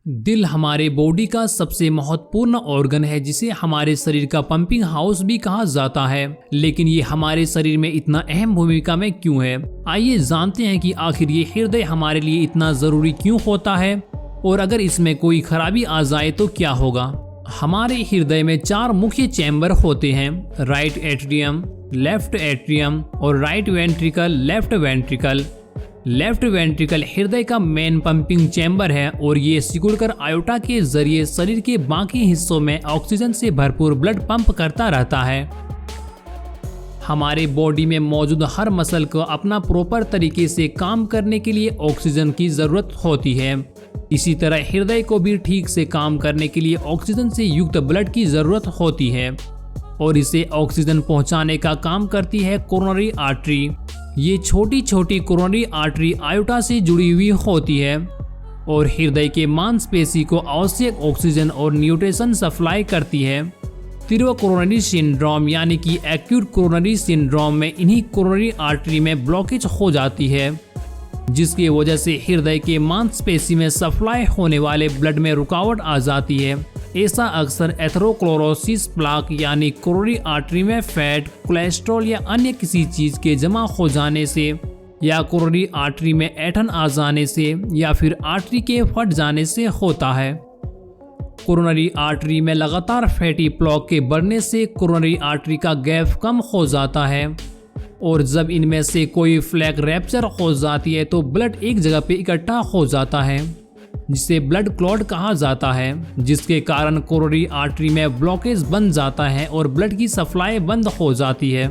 दिल हमारे बॉडी का सबसे महत्वपूर्ण ऑर्गन है, जिसे हमारे शरीर का पंपिंग हाउस भी कहा जाता है। लेकिन ये हमारे शरीर में इतना अहम भूमिका में क्यों है? आइए जानते हैं कि आखिर ये हृदय हमारे लिए इतना जरूरी क्यों होता है और अगर इसमें कोई खराबी आ जाए तो क्या होगा। हमारे हृदय में 4 मुख्य चैम्बर होते हैं: राइट एट्रियम, लेफ्ट एट्रियम और right ventricle, left ventricle. Left ventricle हृदय का मेन पंपिंग चैम्बर है और ये सिकुड़कर आयोटा के जरिए शरीर के बाकी हिस्सों में ऑक्सीजन से भरपूर ब्लड पंप करता रहता है। हमारे बॉडी में मौजूद हर मसल को अपना प्रॉपर तरीके से काम करने के लिए ऑक्सीजन की जरूरत होती है। इसी तरह हृदय को भी ठीक से काम करने के लिए ऑक्सीजन से युक्त ब्लड की जरूरत होती है और इसे ऑक्सीजन पहुंचाने का काम करती है कोरोनरी आर्टरी। ये छोटी छोटी कोरोनरी आर्टरी आयोटा से जुड़ी हुई होती है और हृदय के मांसपेशी को आवश्यक ऑक्सीजन और न्यूट्रिशन सप्लाई करती है। तीव्र कोरोनरी सिंड्रोम यानी कि एक्यूट कोरोनरी सिंड्रोम में इन्हीं कोरोनरी आर्टरी में ब्लॉकेज हो जाती है, जिसकी वजह से हृदय के मांसपेशी में सप्लाई होने वाले ब्लड में रुकावट आ जाती है। ऐसा अक्सर एथेरोस्क्लेरोसिस प्लाक यानी कोरोनरी आर्टरी में फैट, कोलेस्ट्रॉल या अन्य किसी चीज के जमा हो जाने से या कोरोनरी आर्टरी में ऐंठन आ जाने से या फिर आर्टरी के फट जाने से होता है। कोरोनरी आर्टरी में लगातार फैटी प्लॉक के बढ़ने से कोरोनरी आर्टरी का गैप कम हो जाता है और जब इनमें से कोई फ्लैक रैप्चर हो जाती है तो ब्लड एक जगह पे इकट्ठा हो जाता है, जिसे ब्लड क्लॉट कहा जाता है, जिसके कारण कोरोनरी आर्टरी में ब्लॉकेज बन जाता है और ब्लड की सप्लाई बंद हो जाती है।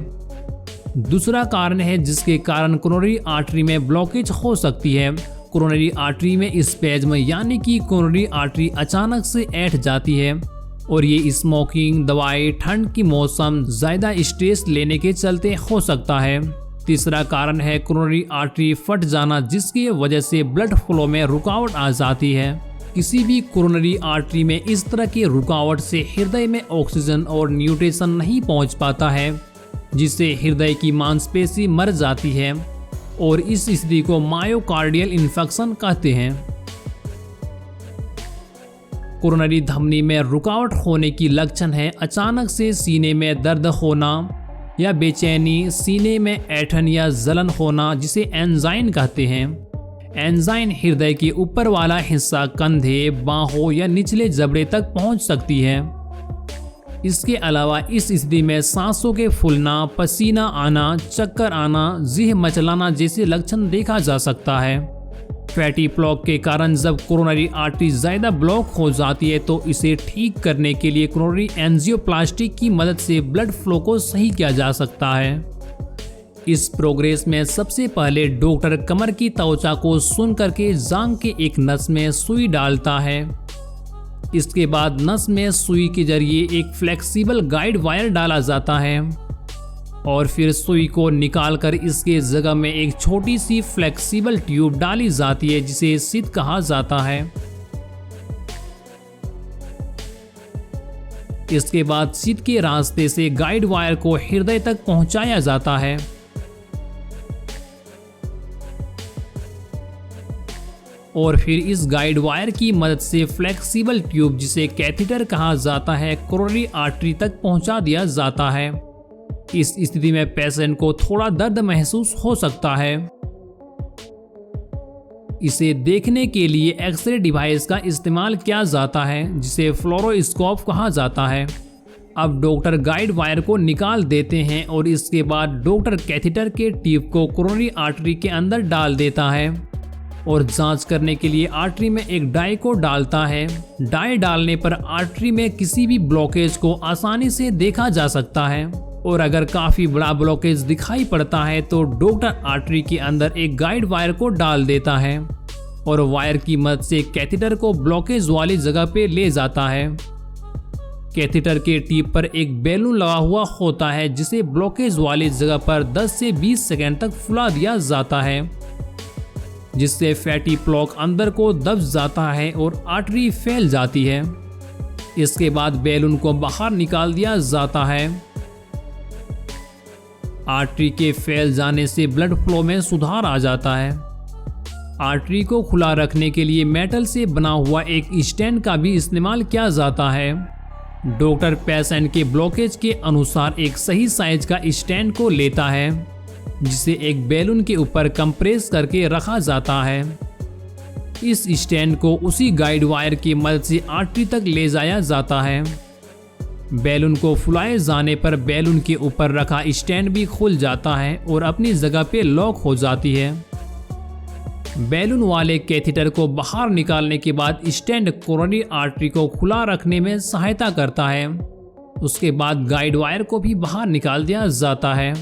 दूसरा कारण है जिसके कारण कोरोनरी आर्टरी में ब्लॉकेज हो सकती है, कोरोनरी आर्टरी में स्पैज्म यानी कि कोरोनरी आर्टरी अचानक से ऐंठ जाती है और ये स्मोकिंग, दवाई, ठंड की मौसम, ज्यादा स्ट्रेस लेने के चलते हो सकता है। तीसरा कारण है कोरोनरी आर्टरी फट जाना, जिसकी वजह से ब्लड फ्लो में रुकावट आ जाती है। किसी भी कोरोनरी आर्टरी में इस तरह की रुकावट से हृदय में ऑक्सीजन और न्यूट्रिशन नहीं पहुंच पाता है, जिससे हृदय की मांसपेशी मर जाती है और इस स्थिति को मायोकार्डियल इन्फेक्शन कहते हैं। कोरोनरी धमनी में रुकावट होने की लक्षण है अचानक से सीने में दर्द होना या बेचैनी, सीने में ऐंठन या जलन होना, जिसे एंजाइन कहते हैं। एंजाइन हृदय के ऊपर वाला हिस्सा कंधे, बाहों या निचले जबड़े तक पहुंच सकती है। इसके अलावा इस स्थिति में सांसों के फूलना, पसीना आना, चक्कर आना, जीह मचलाना जैसे लक्षण देखा जा सकता है। फैटी प्लॉक के कारण जब कोरोनरी आर्टरी ज्यादा ब्लॉक हो जाती है तो इसे ठीक करने के लिए कोरोनरी एंजियोप्लास्टी की मदद से ब्लड फ्लो को सही किया जा सकता है। इस प्रोग्रेस में सबसे पहले डॉक्टर कमर की त्वचा को सुन करके जांघ के एक नस में सुई डालता है। इसके बाद नस में सुई के जरिए एक फ्लेक्सिबल गाइड वायर डाला जाता है और फिर सुई को निकालकर इसके जगह में एक छोटी सी फ्लेक्सिबल ट्यूब डाली जाती है, जिसे शीत कहा जाता है। इसके बाद शीत के रास्ते से गाइड वायर को हृदय तक पहुंचाया जाता है और फिर इस गाइड वायर की मदद से फ्लेक्सिबल ट्यूब, जिसे कैथेटर कहा जाता है, कोरोनरी आर्टरी तक पहुंचा दिया जाता है। इस स्थिति में पेशेंट को थोड़ा दर्द महसूस हो सकता है। इसे देखने के लिए एक्सरे डिवाइस का इस्तेमाल किया जाता है, जिसे फ्लोरोस्कोप कहा जाता है। अब डॉक्टर गाइड वायर को निकाल देते हैं और इसके बाद डॉक्टर कैथेटर के टिप को कोरोनरी आर्टरी के अंदर डाल देता है और जांच करने के लिए आर्टरी में एक डाई को डालता है। डाई डालने पर आर्टरी में किसी भी ब्लॉकेज को आसानी से देखा जा सकता है और अगर काफी बड़ा ब्लॉकेज दिखाई पड़ता है तो डॉक्टर आर्टरी के अंदर एक गाइड वायर को डाल देता है और वायर की मदद से कैथेटर को ब्लॉकेज वाली जगह पे ले जाता है। कैथेटर के टिप पर एक बैलून लगा हुआ होता है, जिसे ब्लॉकेज वाली जगह पर 10 से 20 सेकंड तक फुला दिया जाता है, जिससे फैटी प्लॉक अंदर को दब जाता है और आर्टरी फैल जाती है। इसके बाद बैलून को बाहर निकाल दिया जाता है। आर्टरी के फैल जाने से ब्लड फ्लो में सुधार आ जाता है। आर्टरी को खुला रखने के लिए मेटल से बना हुआ एक स्टैंड का भी इस्तेमाल किया जाता है। डॉक्टर पेशेंट के ब्लॉकेज के अनुसार एक सही साइज का स्टैंड को लेता है, जिसे एक बैलून के ऊपर कंप्रेस करके रखा जाता है। इस स्टैंड को उसी गाइड वायर की मदद से आर्टरी तक ले जाया जाता है। बैलून को फुलाए जाने पर बैलून के ऊपर रखा स्टैंड भी खुल जाता है और अपनी जगह पे लॉक हो जाती है। बैलून वाले कैथेटर को बाहर निकालने के बाद स्टैंड कोरोनरी आर्टरी को खुला रखने में सहायता करता है। उसके बाद गाइड वायर को भी बाहर निकाल दिया जाता है।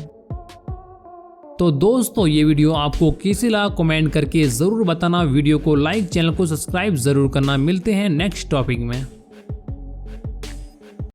तो दोस्तों, ये वीडियो आपको कैसे लगा कमेंट करके ज़रूर बताना। वीडियो को लाइक, चैनल को सब्सक्राइब ज़रूर करना। मिलते हैं नेक्स्ट टॉपिक में।